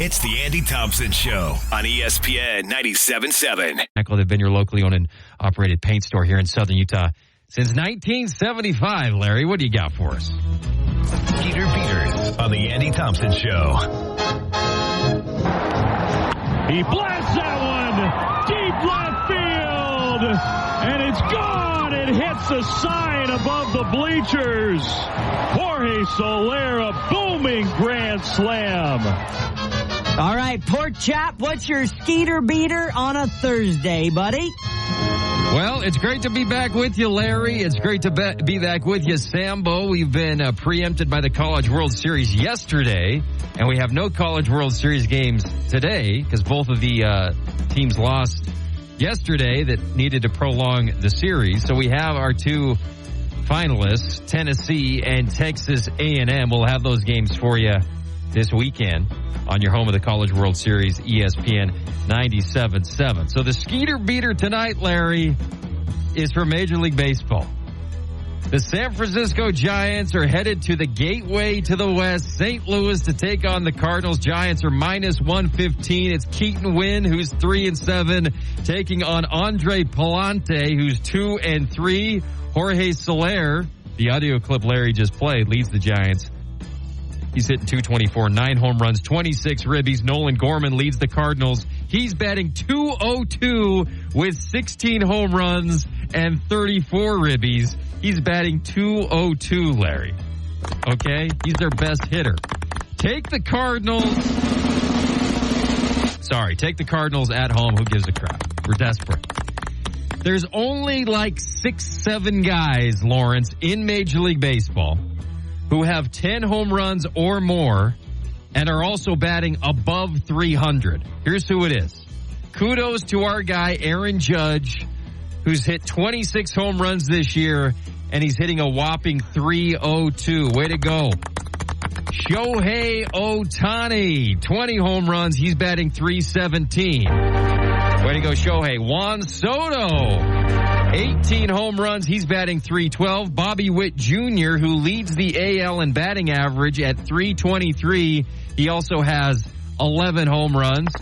It's the Andy Thompson Show on ESPN 97.7. They've been your locally owned and operated paint store here in southern Utah since 1975. Larry, what do you got for us? Skeeter Peters on the Andy Thompson Show. He blasts that one deep left field, and it's gone. It hits the sign above the bleachers. Jorge Soler, a booming grand slam. All right, Pork Chop, what's your Skeeter beater on a Thursday, buddy? Well, it's great to be back with you, Larry. It's great to be back with you, Sambo. We've been preempted by the College World Series yesterday, and we have no College World Series games today because both of the teams lost yesterday that needed to prolong the series. So we have our two finalists, Tennessee and Texas A&M. We'll have those games for you this weekend on your home of the College World Series, ESPN 97.7. So the Skeeter beater tonight, Larry, is for Major League Baseball. The San Francisco Giants are headed to the gateway to the West, St. Louis, to take on the Cardinals. Giants are minus 115. It's Keaton Wynn, who's 3-7, taking on Andre Palante, who's 2-3. Jorge Soler, the audio clip Larry just played, leads the Giants. He's hitting .224, 9 home runs, 26 ribbies. Nolan Gorman leads the Cardinals. He's batting .202 with 16 home runs and 34 ribbies. He's batting .202, Larry. Okay? He's their best hitter. Take the Cardinals at home. Who gives a crap? We're desperate. There's only like 6-7 guys, Lawrence, in Major League Baseball who have 10 home runs or more and are also batting above 300. Here's who it is. Kudos to our guy, Aaron Judge, who's hit 26 home runs this year, and he's hitting a whopping .302. Way to go. Shohei Ohtani, 20 home runs. He's batting .317. Way to go, Shohei. Juan Soto, 18 home runs. He's batting .312. Bobby Witt Jr., who leads the AL in batting average at .323. He also has 11 home runs.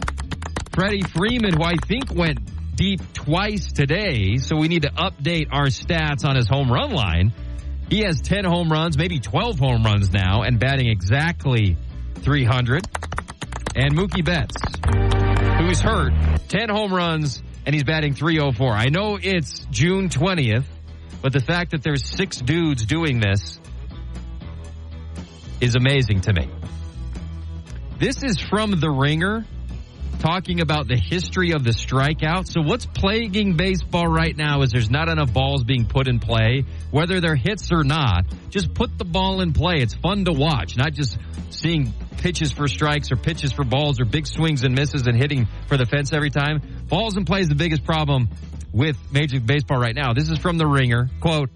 Freddie Freeman, who I think went deep twice today, so we need to update our stats on his home run line. He has 10 home runs, maybe 12 home runs now, and batting exactly .300. And Mookie Betts, who's hurt, 10 home runs, and he's batting .304. I know it's June 20th, but the fact that there's 6 dudes doing this is amazing to me. This is from The Ringer, talking about the history of the strikeout. So what's plaguing baseball right now is there's not enough balls being put in play, whether they're hits or not. Just put the ball in play. It's fun to watch, not just seeing pitches for strikes or pitches for balls or big swings and misses and hitting for the fence every time. Balls in play is the biggest problem with Major League Baseball right now. This is from The Ringer. Quote,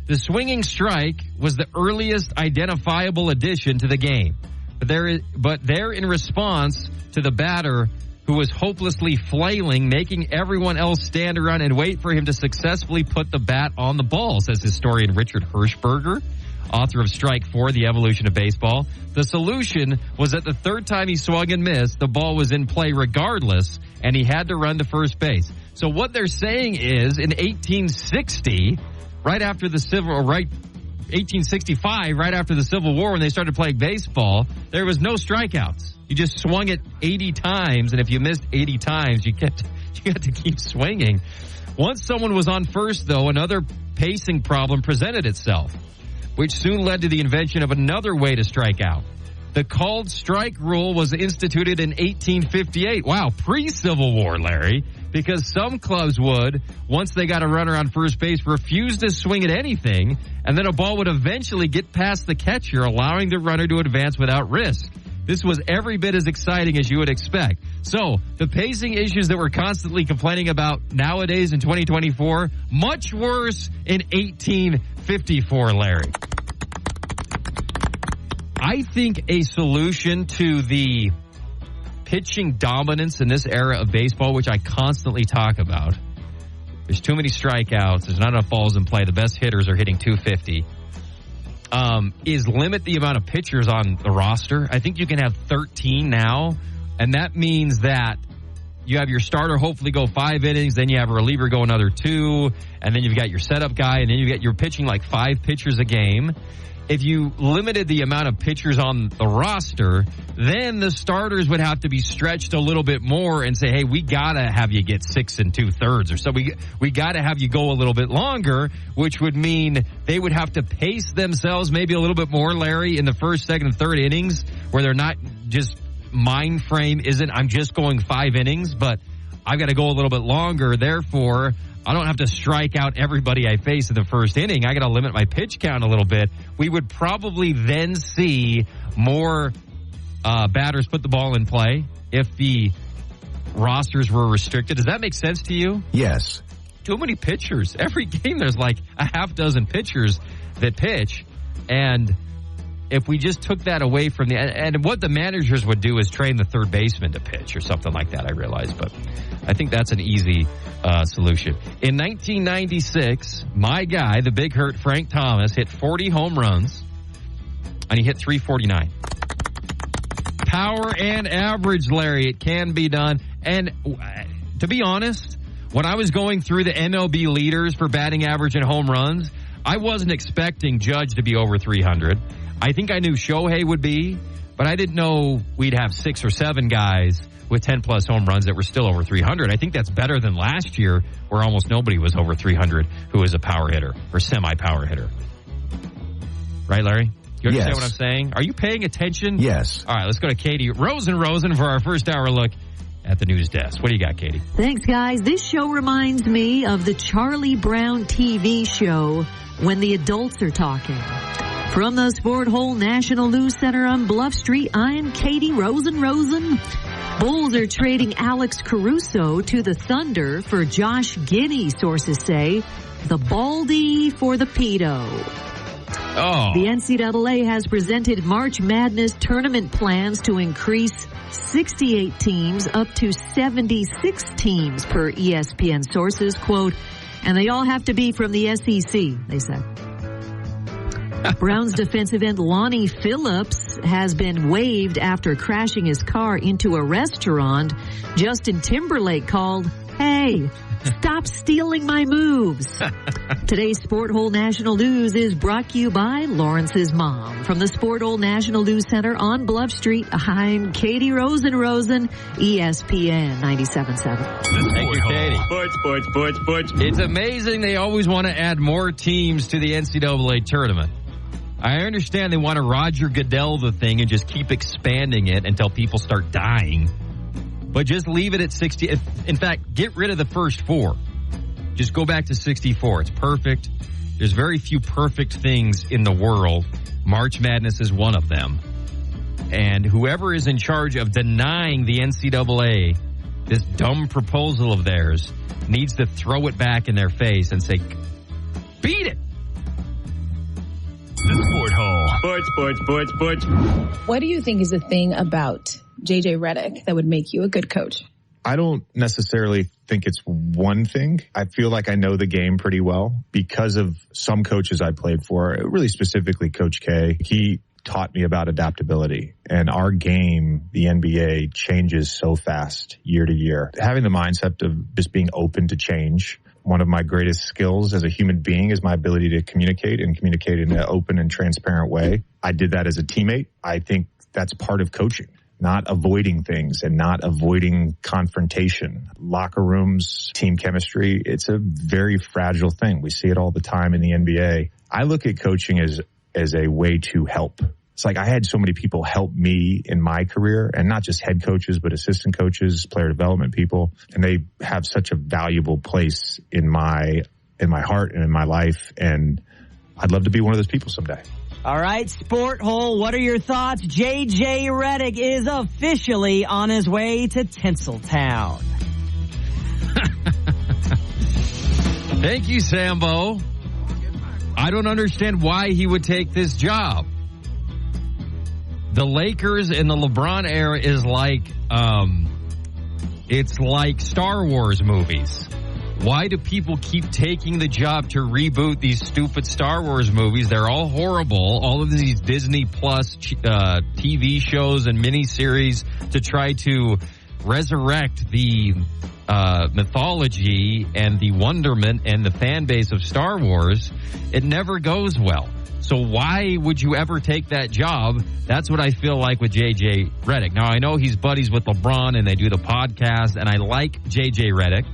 "The swinging strike was the earliest identifiable addition to the game. But they're in response to the batter who was hopelessly flailing, making everyone else stand around and wait for him to successfully put the bat on the ball," says historian Richard Hirschberger, author of Strike 4, The Evolution of Baseball. "The solution was that the third time he swung and missed, the ball was in play regardless, and he had to run to first base." So what they're saying is, in 1860, right after the 1865, right after the Civil War, when they started playing baseball, there was no strikeouts. You just swung it 80 times, and if you missed 80 times, you had to keep swinging. Once someone was on first, though, another pacing problem presented itself, which soon led to the invention of another way to strike out. The called strike rule was instituted in 1858. Wow, pre-Civil War, Larry, because some clubs would, once they got a runner on first base, refuse to swing at anything, and then a ball would eventually get past the catcher, allowing the runner to advance without risk. This was every bit as exciting as you would expect. So, the pacing issues that we're constantly complaining about nowadays in 2024, much worse in 1854, Larry. I think a solution to the pitching dominance in this era of baseball, which I constantly talk about, there's too many strikeouts, there's not enough balls in play, the best hitters are hitting .250, is limit the amount of pitchers on the roster. I think you can have 13 now, And that means that you have your starter hopefully go 5 innings, then you have a reliever go another 2, and then you've got your setup guy, and then you're pitching like 5 pitchers a game. If you limited the amount of pitchers on the roster, then the starters would have to be stretched a little bit more and say, hey, we got to have you get 6 2/3 or so. We got to have you go a little bit longer, which would mean they would have to pace themselves maybe a little bit more, Larry, in the first, second, and third innings where they're not just mind frame isn't I'm just going 5 innings, but I've got to go a little bit longer. Therefore, I don't have to strike out everybody I face in the first inning. I got to limit my pitch count a little bit. We would probably then see more batters put the ball in play if the rosters were restricted. Does that make sense to you? Yes. Too many pitchers. Every game there's like a half dozen pitchers that pitch. And if we just took that away from and what the managers would do is train the third baseman to pitch or something like that, I realize. But I think that's an easy solution. In 1996, my guy, the big hurt Frank Thomas, hit 40 home runs, and he hit 349. Power and average, Larry. It can be done. And to be honest, when I was going through the MLB leaders for batting average and home runs, I wasn't expecting Judge to be over 300. I think I knew Shohei would be, but I didn't know we'd have 6 or 7 guys with 10-plus home runs that were still over 300. I think that's better than last year where almost nobody was over 300 who was a power hitter or semi-power hitter. Right, Larry? You understand what I'm saying? Are you paying attention? Yes. All right, let's go to Katie Rosen for our first hour look at the news desk. What do you got, Katie? Thanks, guys. This show reminds me of the Charlie Brown TV show When the Adults Are Talking. From the Sport Hole National News Center on Bluff Street, I'm Katie Rosen. Bulls are trading Alex Caruso to the Thunder for Josh Giddey, sources say. The Baldy for the Pedo. Oh. The NCAA has presented March Madness tournament plans to increase 68 teams up to 76 teams per ESPN sources, quote, and they all have to be from the SEC, they said. Browns defensive end Lonnie Phillips has been waived after crashing his car into a restaurant. Justin Timberlake called, "Hey, stop stealing my moves." Today's Sport Hole National News is brought to you by Lawrence's mom. From the Sport Hole National News Center on Bluff Street, I'm Katie Rosen, ESPN 97.7. Thank you, Katie. Sports. It's amazing they always want to add more teams to the NCAA tournament. I understand they want to Roger Goodell the thing and just keep expanding it until people start dying. But just leave it at 60. In fact, get rid of the first 4. Just go back to 64. It's perfect. There's very few perfect things in the world. March Madness is one of them. And whoever is in charge of denying the NCAA this dumb proposal of theirs needs to throw it back in their face and say, beat it. The Sport Hole. Sports. What do you think is the thing about JJ Redick that would make you a good coach? I don't necessarily think it's one thing. I feel like I know the game pretty well because of some coaches I played for, really specifically Coach K. He taught me about adaptability, and our game, the NBA, changes so fast year to year. Having the mindset of just being open to change. One of my greatest skills as a human being is my ability to communicate and communicate in an open and transparent way. I did that as a teammate. I think that's part of coaching. Not avoiding things and not avoiding confrontation. Locker rooms, team chemistry, it's a very fragile thing. We see it all the time in the NBA. I look at coaching as a way to help. It's like I had so many people help me in my career, and not just head coaches, but assistant coaches, player development people. And they have such a valuable place in my heart and in my life. And I'd love to be one of those people someday. All right, Sport Hole, what are your thoughts? JJ Redick is officially on his way to Tinseltown. Thank you, Sambo. I don't understand why he would take this job. The Lakers in the LeBron era is like, it's like Star Wars movies. Why do people keep taking the job to reboot these stupid Star Wars movies? They're all horrible. All of these Disney Plus TV shows and miniseries to try to resurrect the mythology and the wonderment and the fan base of Star Wars. It never goes well. So why would you ever take that job? That's what I feel like with J.J. Redick. Now, I know he's buddies with LeBron and they do the podcast, and I like J.J. Redick.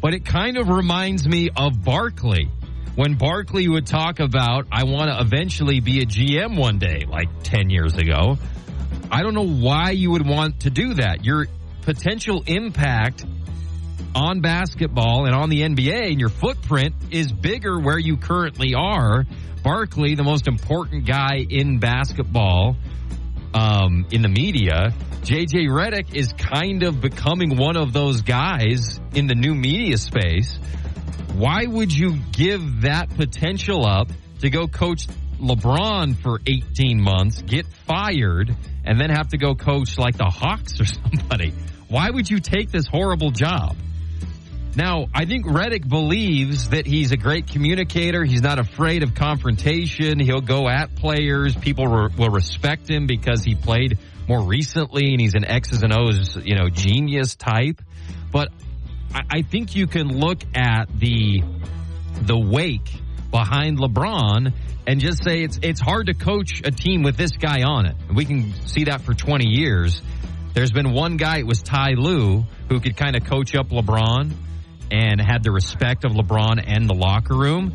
But it kind of reminds me of Barkley. When Barkley would talk about, I want to eventually be a GM one day, like 10 years ago. I don't know why you would want to do that. Your potential impact on basketball and on the NBA and your footprint is bigger where you currently are. Barkley, the most important guy in basketball, in the media, J.J. Redick is kind of becoming one of those guys in the new media space. Why would you give that potential up to go coach LeBron for 18 months, get fired, and then have to go coach like the Hawks or somebody? Why would you take this horrible job? Now, I think Redick believes that he's a great communicator. He's not afraid of confrontation. He'll go at players. People will respect him because he played more recently, and he's an X's and O's, genius type. But I think you can look at the wake behind LeBron and just say it's hard to coach a team with this guy on it. We can see that for 20 years. There's been one guy, it was Ty Lue, who could kind of coach up LeBron and had the respect of LeBron and the locker room.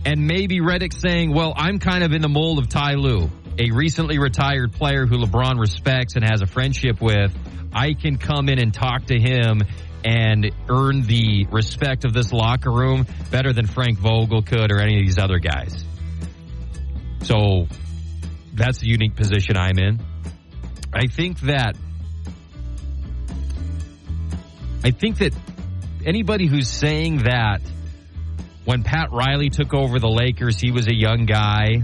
And maybe Redick saying, well, I'm kind of in the mold of Ty Lue, a recently retired player who LeBron respects and has a friendship with. I can come in and talk to him and earn the respect of this locker room better than Frank Vogel could or any of these other guys. So that's the unique position I'm in. I think that anybody who's saying that when Pat Riley took over the Lakers, he was a young guy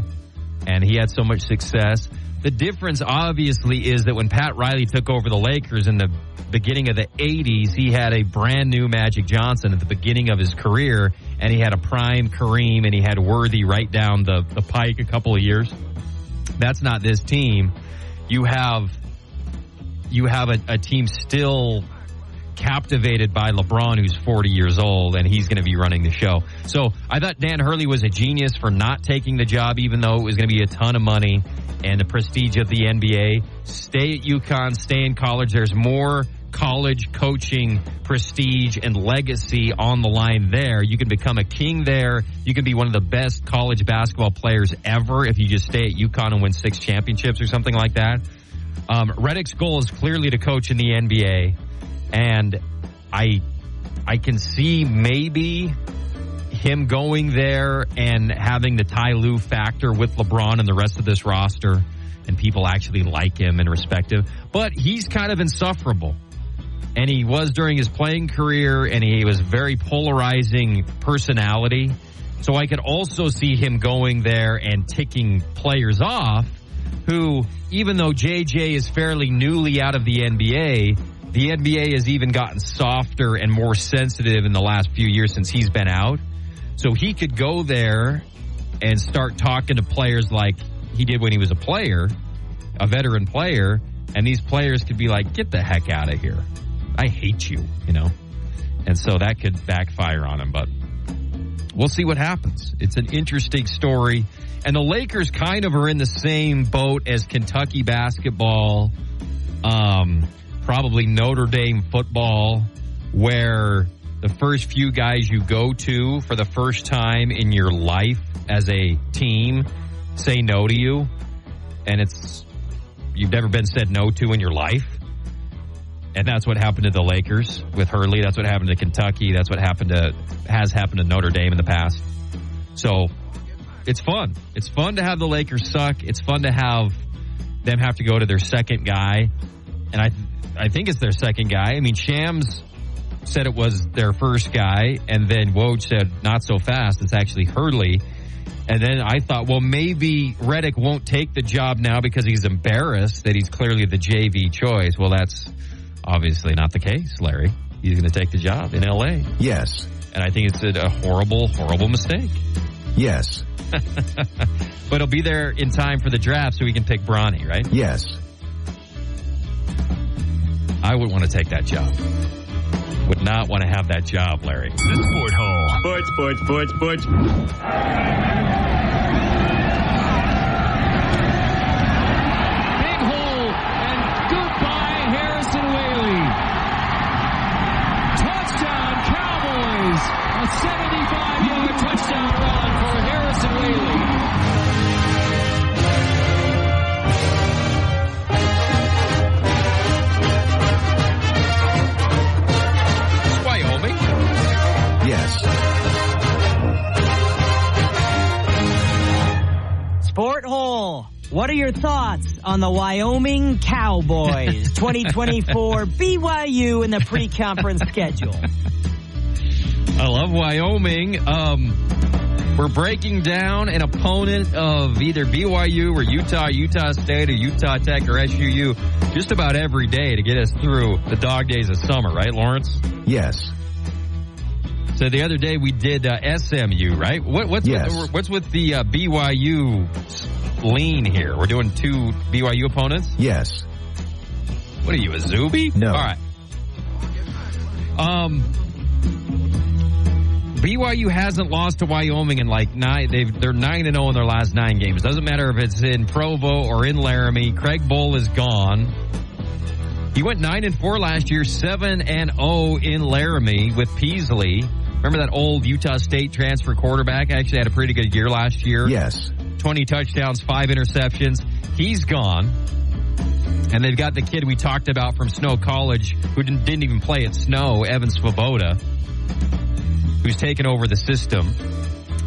and he had so much success. The difference, obviously, is that when Pat Riley took over the Lakers in the beginning of the 80s, he had a brand new Magic Johnson at the beginning of his career, and he had a prime Kareem, and he had Worthy right down the pike a couple of years. That's not this team. You have a team still captivated by LeBron, who's 40 years old, and he's going to be running the show. So I thought Dan Hurley was a genius for not taking the job, even though it was going to be a ton of money and the prestige of the NBA. Stay at UConn, stay in college. There's more college coaching prestige and legacy on the line there. You can become a king there. You can be one of the best college basketball players ever if you just stay at UConn and win 6 championships or something like that. Redick's goal is clearly to coach in the NBA. And I can see maybe him going there and having the Ty Lue factor with LeBron and the rest of this roster, and people actually like him and respect him. But he's kind of insufferable. And he was during his playing career, and he was very polarizing personality. So I could also see him going there and ticking players off who, even though JJ is fairly newly out of the NBA has even gotten softer and more sensitive in the last few years since he's been out. So he could go there and start talking to players like he did when he was a player, a veteran player, and these players could be like, get the heck out of here. I hate you, And so that could backfire on him, but we'll see what happens. It's an interesting story. And the Lakers kind of are in the same boat as Kentucky basketball, probably Notre Dame football, where the first few guys you go to for the first time in your life as a team say no to you, and you've never been said no to in your life. And that's what happened to the Lakers with Hurley. That's what happened to Kentucky. That's what has happened to Notre Dame in the past. So it's fun. It's fun to have the Lakers suck. It's fun to have them have to go to their second guy. And I think it's their second guy. I mean, Shams said it was their first guy, and then Woj said, not so fast. It's actually Hurley. And then I thought, well, maybe Redick won't take the job now because he's embarrassed that he's clearly the JV choice. Well, that's obviously not the case, Larry. he's going to take the job in L.A. Yes. And I think it's a horrible, horrible mistake. Yes. But he'll be there in time for the draft so he can pick Bronny, right? Yes. I would want to take that job. Would not want to have that job, Larry. The Sport Hole. Sports. Big hole and goodbye Harrison Whaley. Touchdown Cowboys. A 75-yard touchdown run for Harrison Whaley. Wyoming? Yes. Sport Hole, what are your thoughts on the Wyoming Cowboys 2024 BYU in the pre-conference schedule? I love Wyoming. We're breaking down an opponent of either BYU or Utah State or Utah Tech or SUU just about every day to get us through the dog days of summer, right, Lawrence? Yes. So the other day we did SMU, right? What's with the BYU lean here? We're doing 2 BYU opponents? Yes. What are you, a Zuby? No. All right. BYU hasn't lost to Wyoming in like 9. They're 9-0 in their last 9 games. Doesn't matter if it's in Provo or in Laramie. Craig Bull is gone. He went 9-4 last year, 7-0 in Laramie with Peasley. Remember that old Utah State transfer quarterback? Actually had a pretty good year last year. Yes. 20 touchdowns, 5 interceptions. He's gone. And they've got the kid we talked about from Snow College who didn't even play at Snow, Evan Svoboda, who's taken over the system.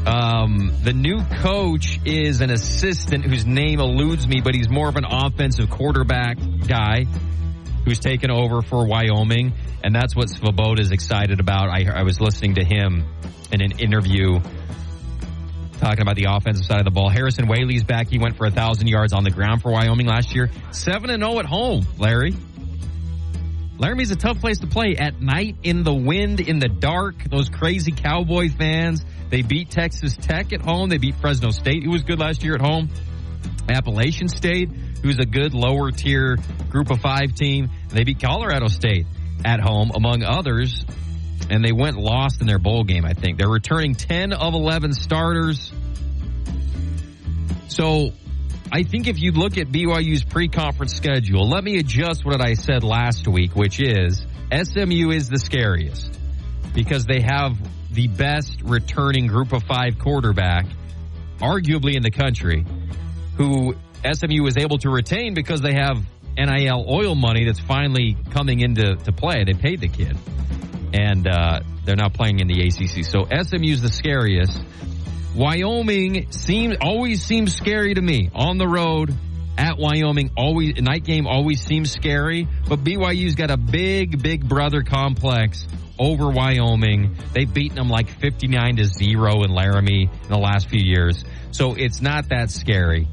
The new coach is an assistant whose name eludes me, but he's more of an offensive quarterback guy who's taken over for Wyoming, and that's what Svoboda is excited about. I was listening to him in an interview talking about the offensive side of the ball. Harrison Whaley's back. He went for 1,000 yards on the ground for Wyoming last year. 7-0 at home, Larry. Laramie's a tough place to play at night, in the wind, in the dark. Those crazy Cowboy fans. They beat Texas Tech at home. They beat Fresno State, who was good last year at home. Appalachian State, who's a good lower tier group of 5 team. They beat Colorado State at home, among others. And they went lost in their bowl game, I think. They're returning 10 of 11 starters. So I think if you look at BYU's pre-conference schedule, let me adjust what I said last week, which is SMU is the scariest because they have the best returning group of 5 quarterback, arguably in the country, who SMU is able to retain because they have NIL oil money that's finally coming into play. They paid the kid. And they're now playing in the ACC. So SMU's the scariest. Wyoming always seems scary to me. On the road at Wyoming, always night game always seems scary. But BYU's got a big brother complex over Wyoming. They've beaten them like 59-0 in Laramie in the last few years. So it's not that scary.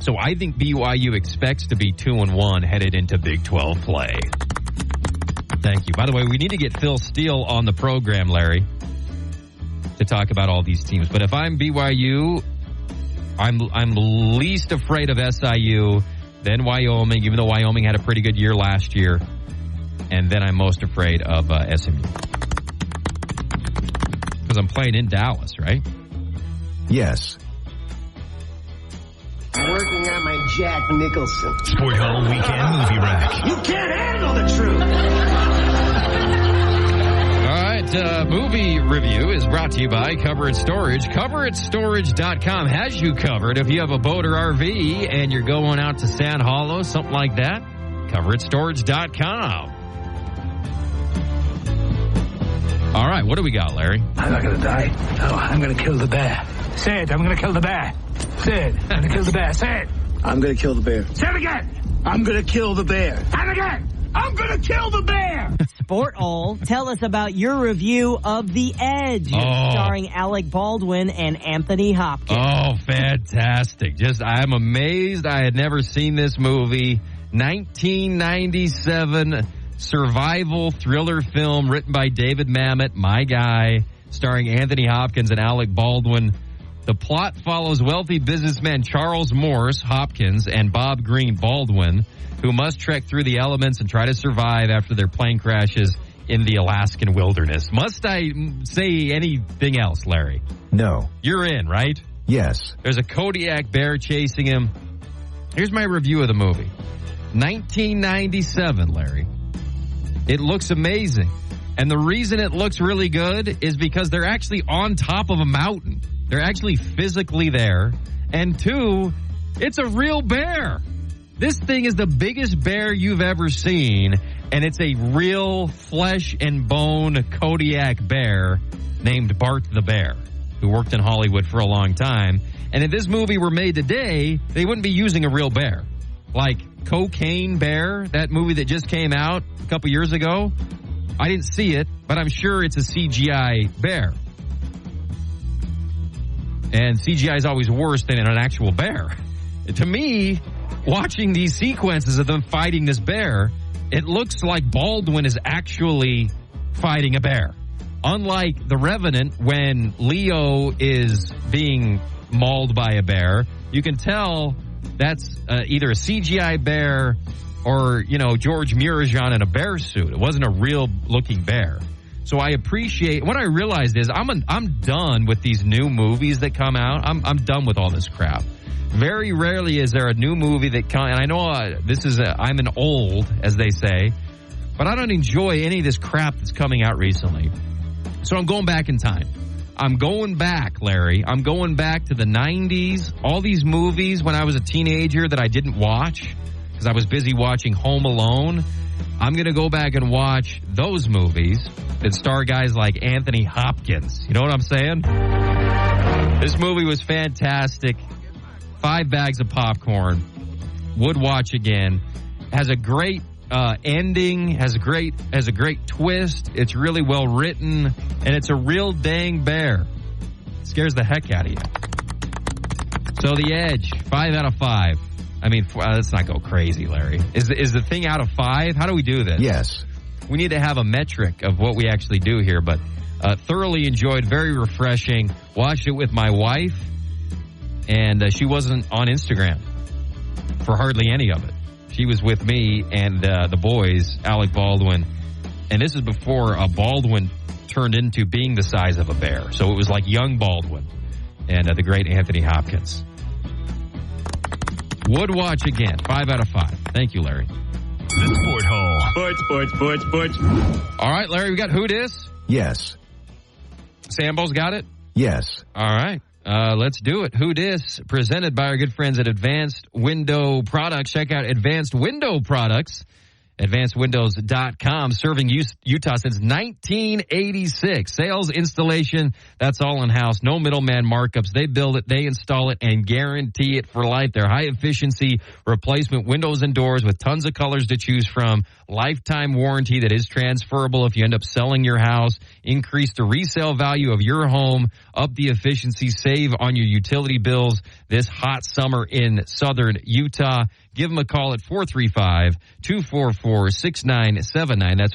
So I think BYU expects to be 2-1 headed into Big 12 play. Thank you. By the way, we need to get Phil Steele on the program, Larry, to talk about all these teams. But if I'm BYU, I'm least afraid of SIU, then Wyoming, even though Wyoming had a pretty good year last year. And then I'm most afraid of SMU. Because I'm playing in Dallas, right? Yes. I'm working on my Jack Nicholson. Sport Hole Weekend Movie Rack. You can't handle the truth. All right, movie review is brought to you by Cover It Storage. CoverItStorage.com has you covered. If you have a boat or RV and you're going out to Sand Hollow, something like that, CoverItStorage.com. All right, what do we got, Larry? I'm not going to die. No, I'm going to kill the bear. Say it, I'm going to kill the bear. Say it, I'm going to kill the bear. Say it. I'm going to kill the bear. Say it again. I'm going to kill the bear. And again. I'm going to kill the bear. Sport Hole, tell us about your review of The Edge, starring Alec Baldwin and Anthony Hopkins. Oh, fantastic. I'm amazed I had never seen this movie. 1997, survival thriller film written by David Mamet, my guy, starring Anthony Hopkins and Alec Baldwin. The plot follows wealthy businessman Charles Morse Hopkins and Bob Green Baldwin, who must trek through the elements and try to survive after their plane crashes in the Alaskan wilderness. Must I say anything else, Larry? No. You're in, right? Yes. There's a Kodiak bear chasing him. Here's my review of the movie. 1997, Larry. It looks amazing. And the reason it looks really good is because they're actually on top of a mountain. They're actually physically there. And two, it's a real bear. This thing is the biggest bear you've ever seen. And it's a real flesh and bone Kodiak bear named Bart the Bear, who worked in Hollywood for a long time. And if this movie were made today, they wouldn't be using a real bear. Like Cocaine Bear, that movie that just came out a couple years ago. I didn't see it, but I'm sure it's a CGI bear. And CGI is always worse than an actual bear. To me, watching these sequences of them fighting this bear, it looks like Baldwin is actually fighting a bear. Unlike The Revenant, when Leo is being mauled by a bear, you can tell that's either a CGI bear or, George Murajan in a bear suit. It wasn't a real-looking bear. So I appreciate, what I realized is I'm done with these new movies that come out. I'm done with all this crap. Very rarely is there a new movie that comes, and I know I'm an old, as they say, but I don't enjoy any of this crap that's coming out recently. So I'm going back in time. I'm going back, Larry. I'm going back to the 90s. All these movies when I was a teenager that I didn't watch because I was busy watching Home Alone. I'm going to go back and watch those movies that star guys like Anthony Hopkins. You know what I'm saying? This movie was fantastic. 5 bags of popcorn. Would watch again. Has a great ending. Has a great twist. It's really well written, and it's a real dang bear. It scares the heck out of you. So The Edge, 5 out of 5. I mean, let's not go crazy, Larry. Is the thing out of 5? How do we do this? Yes. We need to have a metric of what we actually do here, but thoroughly enjoyed, very refreshing. Watched it with my wife, and she wasn't on Instagram for hardly any of it. She was with me and the boys, Alec Baldwin, and this is before Baldwin turned into being the size of a bear. So it was like young Baldwin and the great Anthony Hopkins. Would watch again. 5 out of 5. Thank you, Larry. The Sport Hole. Sports. All right, Larry, we got Who Dis? Yes. Sambo's got it? Yes. All right. Let's do it. Who Dis? Presented by our good friends at Advanced Window Products. Check out Advanced Window Products. AdvancedWindows.com, serving Utah since 1986. Sales, installation, that's all in-house. No middleman markups. They build it, they install it, and guarantee it for life. They're high-efficiency replacement windows and doors with tons of colors to choose from. Lifetime warranty that is transferable if you end up selling your house. Increase the resale value of your home. Up the efficiency. Save on your utility bills this hot summer in southern Utah. Give them a call at 435-244-6979. That's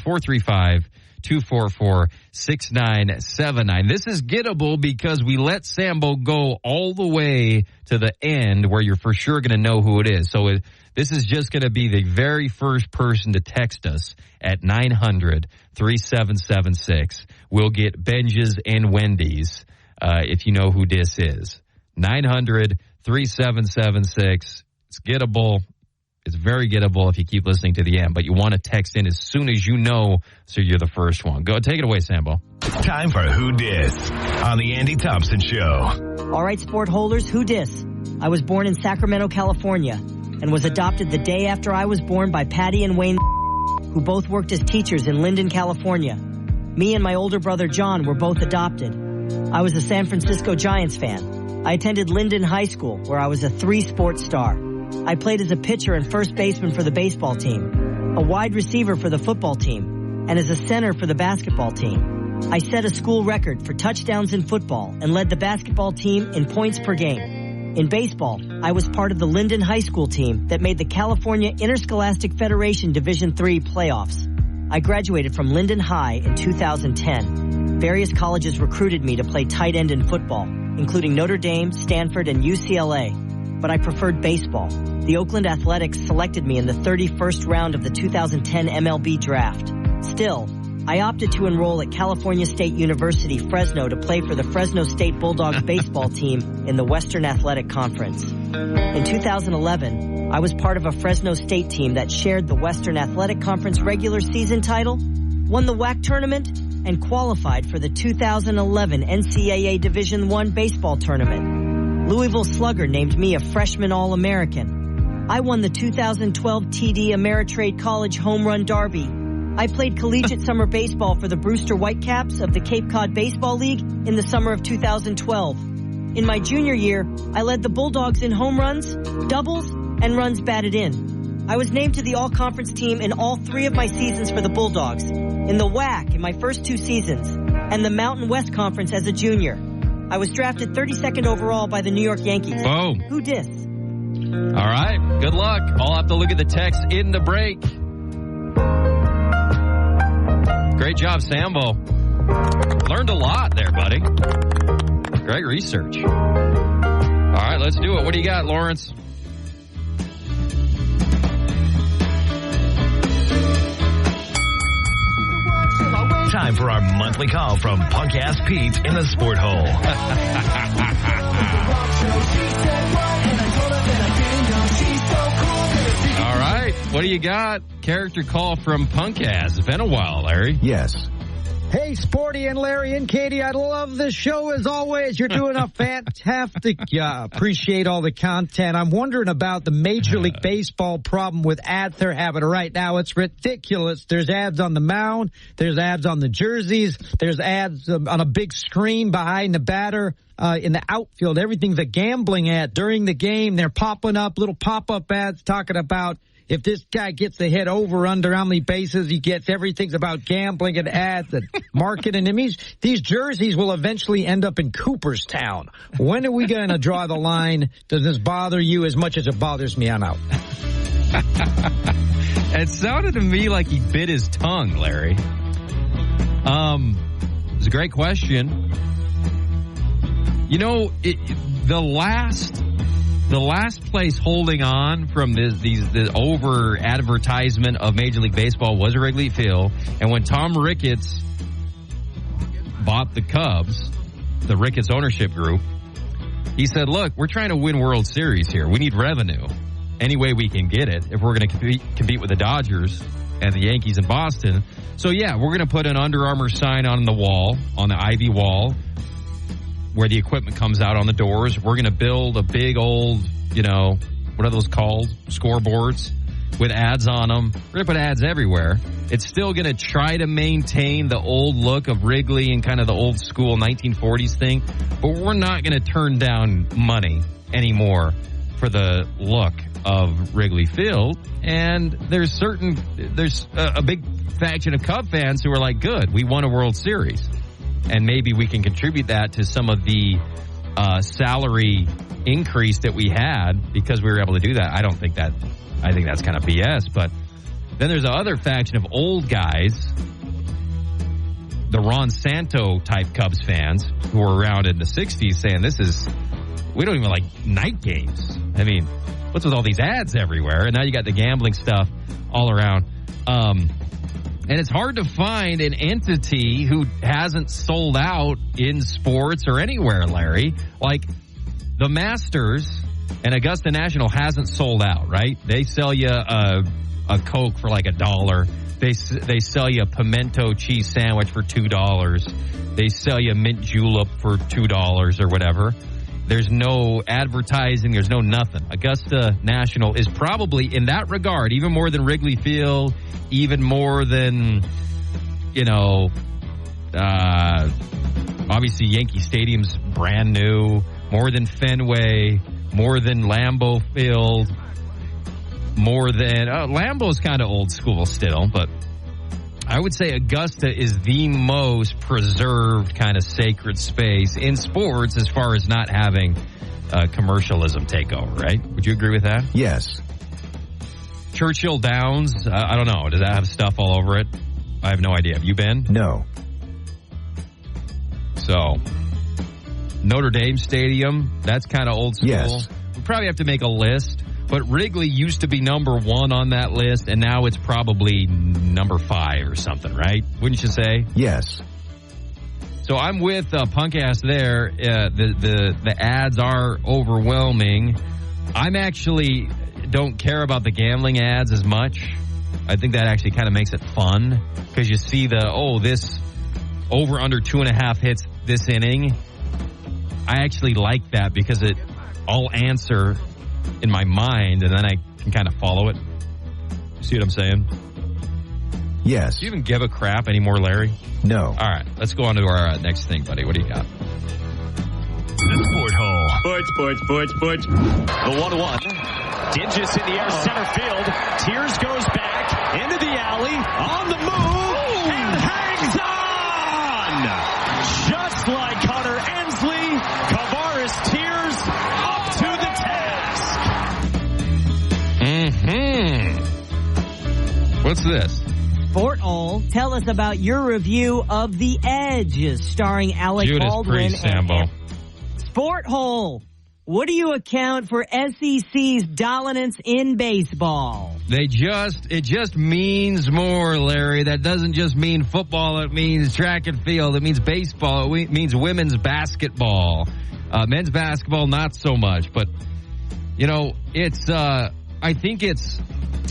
435-244-6979. This is gettable because we let Sambo go all the way to the end where you're for sure going to know who it is. So this is just going to be the very first person to text us at 900-3776. We'll get Benji's and Wendy's if you know who this is. 900-3776. It's gettable. It's very gettable if you keep listening to the end, but you want to text in as soon as you know so you're the first one. Go, take it away, Sambo. Time for Who Dis on the Andy Thompson Show. All right, sport holders, Who Dis? I was born in Sacramento, California, and was adopted the day after I was born by Patty and Wayne, who both worked as teachers in Linden, California. Me and my older brother John were both adopted. I was a San Francisco Giants fan. I attended Linden High School, where I was a 3-sport star. I played as a pitcher and first baseman for the baseball team, a wide receiver for the football team, and as a center for the basketball team. I set a school record for touchdowns in football and led the basketball team in points per game. In baseball, I was part of the Linden High School team that made the California Interscholastic Federation Division III playoffs. I graduated from Linden High in 2010. Various colleges recruited me to play tight end in football, including Notre Dame, Stanford, and UCLA. But I preferred baseball. The Oakland Athletics selected me in the 31st round of the 2010 MLB draft. Still, I opted to enroll at California State University, Fresno, to play for the Fresno State Bulldogs baseball team in the Western Athletic Conference. In 2011, I was part of a Fresno State team that shared the Western Athletic Conference regular season title, won the WAC tournament, and qualified for the 2011 NCAA Division I baseball tournament. Louisville Slugger named me a freshman All-American. I won the 2012 TD Ameritrade College Home Run Derby. I played collegiate summer baseball for the Brewster Whitecaps of the Cape Cod Baseball League in the summer of 2012. In my junior year, I led the Bulldogs in home runs, doubles, and runs batted in. I was named to the all-conference team in all 3 of my seasons for the Bulldogs, in the WAC in my first 2 seasons, and the Mountain West Conference as a junior. I was drafted 32nd overall by the New York Yankees. Boom. Who dis? All right. Good luck. I'll have to look at the text in the break. Great job, Sambo. Learned a lot there, buddy. Great research. All right, let's do it. What do you got, Lawrence? Time for our monthly call from Punk-Ass Pete in the Sport Hole. All right, what do you got? Character call from Punk-Ass. It's been a while, Larry. Yes. Hey, Sporty and Larry and Katie, I love this show as always. You're doing a fantastic job. Appreciate all the content. I'm wondering about the Major League Baseball problem with ads they're having right now. It's ridiculous. There's ads on the mound. There's ads on the jerseys. There's ads on a big screen behind the batter. In the outfield, everything's a gambling ad. During the game, they're popping up little pop-up ads talking about if this guy gets a hit over, under, how many bases he gets. Everything's about gambling and ads and marketing. It means these jerseys will eventually end up in Cooperstown. When are we going to draw the line? Does this bother you as much as it bothers me? I'm out. It sounded to me like he bit his tongue, Larry. It's a great question. You know, the last place holding on from the over advertisement of Major League Baseball was Wrigley Field, and when Tom Ricketts bought the Cubs, the Ricketts ownership group, he said, "Look, we're trying to win World Series here. We need revenue any way we can get it if we're going to compete with the Dodgers and the Yankees in Boston. So yeah, we're going to put an Under Armour sign on the wall, on the Ivy wall, where the equipment comes out on the doors. We're going to build a big old, what are those called? Scoreboards with ads on them. We're going to put ads everywhere. It's still going to try to maintain the old look of Wrigley and kind of the old school 1940s thing, but we're not going to turn down money anymore for the look of Wrigley Field." And there's a big faction of Cub fans who are like, good, we won a World Series. And maybe we can contribute that to some of the salary increase that we had because we were able to do that. I think that's kind of BS. But then there's another faction of old guys, the Ron Santo type Cubs fans who were around in the 60s saying we don't even like night games. I mean, what's with all these ads everywhere? And now you got the gambling stuff all around. And it's hard to find an entity who hasn't sold out in sports or anywhere, Larry. Like the Masters and Augusta National hasn't sold out, right? They sell you a Coke for like $1. They sell you a pimento cheese sandwich for $2. They sell you a mint julep for $2 or whatever. There's no advertising. There's no nothing. Augusta National is probably, in that regard, even more than Wrigley Field, even more than, obviously Yankee Stadium's brand new, more than Fenway, more than Lambeau Field, more than, Lambeau's kind of old school still, but I would say Augusta is the most preserved kind of sacred space in sports as far as not having commercialism take over, right? Would you agree with that? Yes. Churchill Downs, I don't know. Does that have stuff all over it? I have no idea. Have you been? No. So, Notre Dame Stadium, that's kind of old school. Yes. We probably have to make a list. But Wrigley used to be number 1 on that list, and now it's probably number 5 or something, right? Wouldn't you say? Yes. So I'm with Punkass there. The ads are overwhelming. I'm actually don't care about the gambling ads as much. I think that actually kind of makes it fun because you see this over under 2.5 hits this inning. I actually like that because I'll answer in my mind, and then I can kind of follow it. See what I'm saying? Yes. Do you even give a crap anymore, Larry? No. All right, let's go on to our next thing, buddy. What do you got? The Sport Hole. Sports. The 1-1. Dinges in the air, center field. Tears goes back into the alley, on the move, and hangs on! Just like Hunter Ensley, Kavaris Tears up to the task. What's this? Sport Hole, tell us about your review of The Edge, starring Alec Judas Baldwin. Priest, Sambo. Sport Hole, what do you account for SEC's dominance in baseball? It just means more, Larry. That doesn't just mean football. It means track and field. It means baseball. It means women's basketball. Men's basketball, not so much. But, I think it's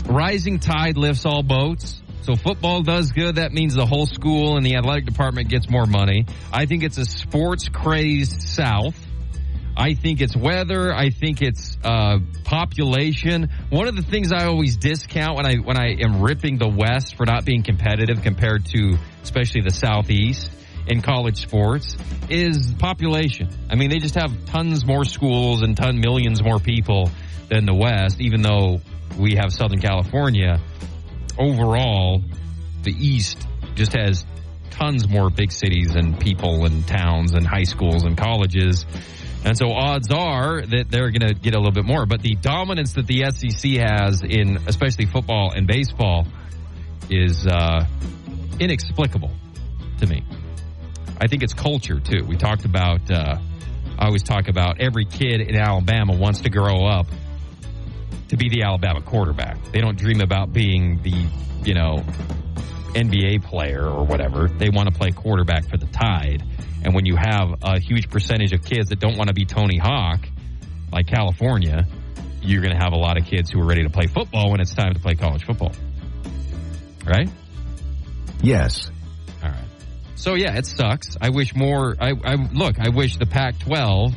rising tide lifts all boats. So football does good. That means the whole school and the athletic department gets more money. I think it's a sports-crazed South. I think it's weather. I think it's population. One of the things I always discount when I am ripping the West for not being competitive compared to especially the Southeast in college sports is population. I mean, they just have tons more schools and millions more people than the West, even though we have Southern California. Overall, the East just has tons more big cities and people and towns and high schools and colleges. And so odds are that they're going to get a little bit more. But the dominance that the SEC has in especially football and baseball is inexplicable to me. I think it's culture, too. We talked about, I always talk about every kid in Alabama wants to grow up to be the Alabama quarterback. They don't dream about being the, NBA player or whatever. They want to play quarterback for the Tide. And when you have a huge percentage of kids that don't want to be Tony Hawk, like California, you're going to have a lot of kids who are ready to play football when it's time to play college football. Right? Yes. All right. So, yeah, it sucks. I wish more. I wish the Pac-12,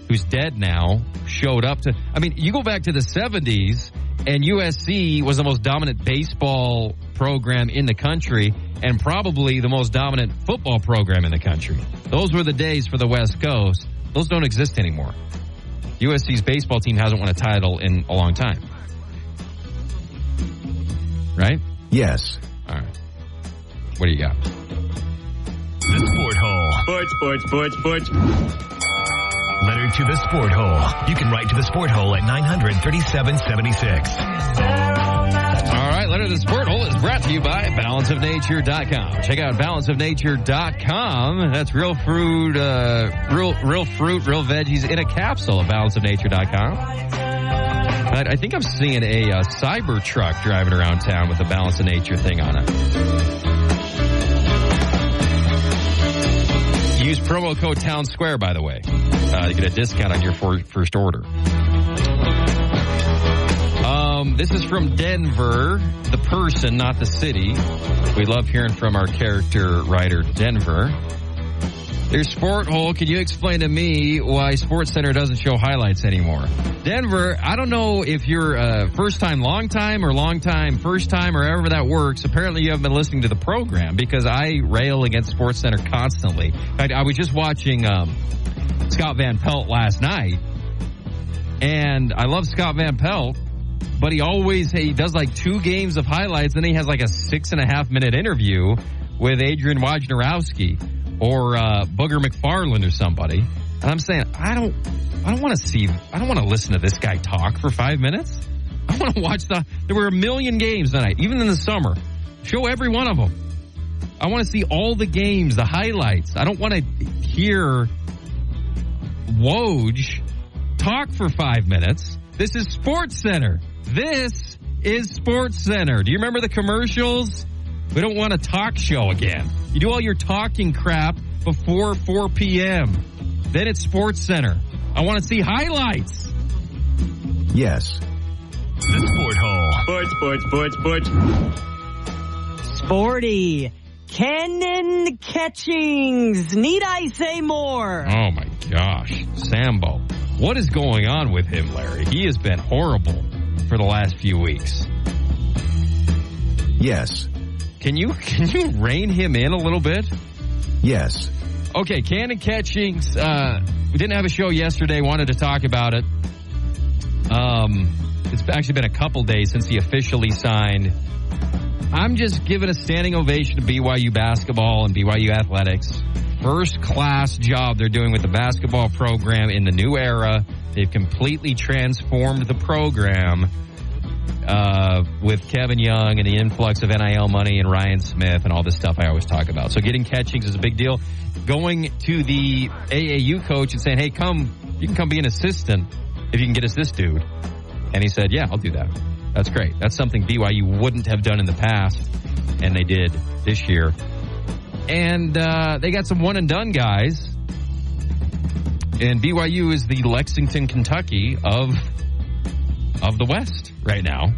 who's dead now, showed up to. I mean, you go back to the 70s, and USC was the most dominant baseball program in the country and probably the most dominant football program in the country. Those were the days for the West Coast. Those don't exist anymore. USC's baseball team hasn't won a title in a long time. Right? Yes. All right. What do you got? The Sport Hole. Sports. Letter to the Sport Hole. You can write to the Sport Hole at 900-3776. All right, Letter to the Sport Hole is brought to you by balanceofnature.com. Check out balanceofnature.com. That's real fruit, real veggies in a capsule at balanceofnature.com. I think I'm seeing a cyber truck driving around town with a Balance of Nature thing on it. Use promo code Town Square, by the way. You get a discount on your first order. This is from Denver, the person, not the city. We love hearing from our character writer, Denver. Their Sport Hole, can you explain to me why SportsCenter doesn't show highlights anymore? Denver, I don't know if you're first time, long time, or long time, first time, or however that works. Apparently you haven't been listening to the program because I rail against SportsCenter constantly. I was just watching Scott Van Pelt last night, and I love Scott Van Pelt, but he does like 2 games of highlights, and then he has like a 6.5-minute interview with Adrian Wojnarowski or Booger McFarland or somebody. And I'm saying, I don't want to listen to this guy talk for 5 minutes. I want to watch there were 1 million games tonight, even in the summer. Show every one of them. I want to see all the games, the highlights. I don't want to hear Woj talk for 5 minutes. This is Sports Center. This is Sports Center. Do you remember the commercials? We don't want a talk show again. You do all your talking crap before 4 p.m. Then it's Sports Center. I want to see highlights. Yes. The Sport Hole. Sports. Sporty. Cannon Catchings. Need I say more? Oh, my gosh. Sambo. What is going on with him, Larry? He has been horrible for the last few weeks. Yes. Can you rein him in a little bit? Yes. Okay, Cannon Catchings. We didn't have a show yesterday. Wanted to talk about it. It's actually been a couple days since he officially signed. I'm just giving a standing ovation to BYU basketball and BYU athletics. First class job they're doing with the basketball program in the new era. They've completely transformed the program with Kevin Young and the influx of NIL money and Ryan Smith and all this stuff I always talk about. So getting Catchings is a big deal. Going to the AAU coach and saying, hey, you can come be an assistant if you can get us this dude. And he said, yeah, I'll do that. That's great. That's something BYU wouldn't have done in the past, and they did this year. And they got some one-and-done guys. And BYU is the Lexington, Kentucky of the West right now,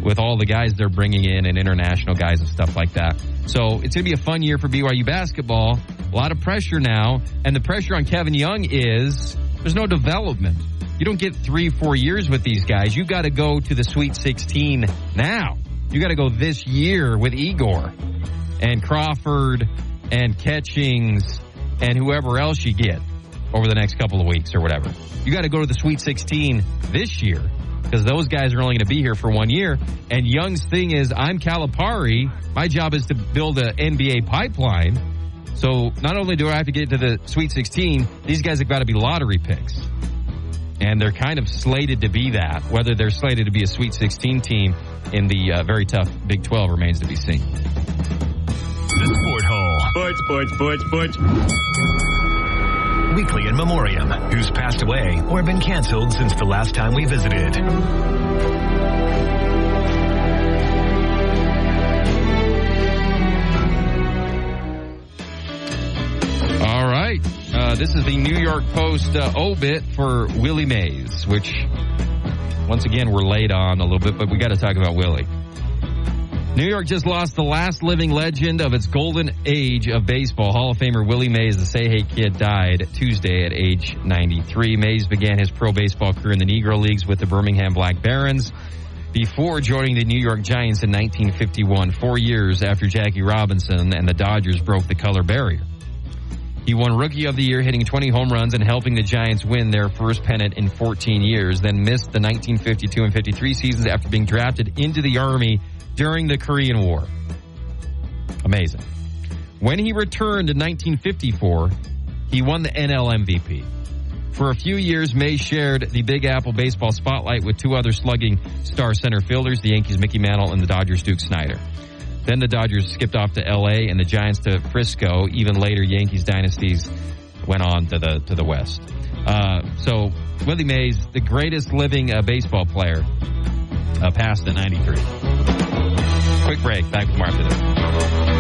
with all the guys they're bringing in and international guys and stuff like that. So it's going to be a fun year for BYU basketball. A lot of pressure now, and the pressure on Kevin Young is there's no development. You don't get 3-4 years with these guys. You got to go to the Sweet 16 now. You got to go this year with Igor and Crawford and Catchings and whoever else you get over the next couple of weeks or whatever. You got to go to the Sweet 16 this year because those guys are only going to be here for 1 year. And Young's thing is, I'm Calipari. My job is to build an NBA pipeline. So not only do I have to get to the Sweet 16, these guys have got to be lottery picks. And they're kind of slated to be that. Whether they're slated to be a Sweet 16 team in the very tough Big 12 remains to be seen. The Sport Hole. Sports. Weekly in memoriam. Who's passed away or been canceled since the last time we visited. All right. This is the New York Post obit for Willie Mays, which, once again, we're late on a little bit, but we got to talk about Willie. New York just lost the last living legend of its golden age of baseball. Hall of Famer Willie Mays, the Say Hey Kid, died Tuesday at age 93. Mays began his pro baseball career in the Negro Leagues with the Birmingham Black Barons before joining the New York Giants in 1951, 4 years after Jackie Robinson and the Dodgers broke the color barrier. He won Rookie of the Year, hitting 20 home runs and helping the Giants win their first pennant in 14 years, then missed the 1952 and 53 seasons after being drafted into the Army during the Korean War. Amazing. When he returned in 1954, he won the NL MVP. For a few years, Mays shared the Big Apple baseball spotlight with two other slugging star center fielders, the Yankees' Mickey Mantle and the Dodgers' Duke Snider. Then the Dodgers skipped off to L.A. and the Giants to Frisco. Even later, Yankees dynasties went on to the West. So Willie Mays, the greatest living baseball player, passed at 93. Quick break. Back with more after this.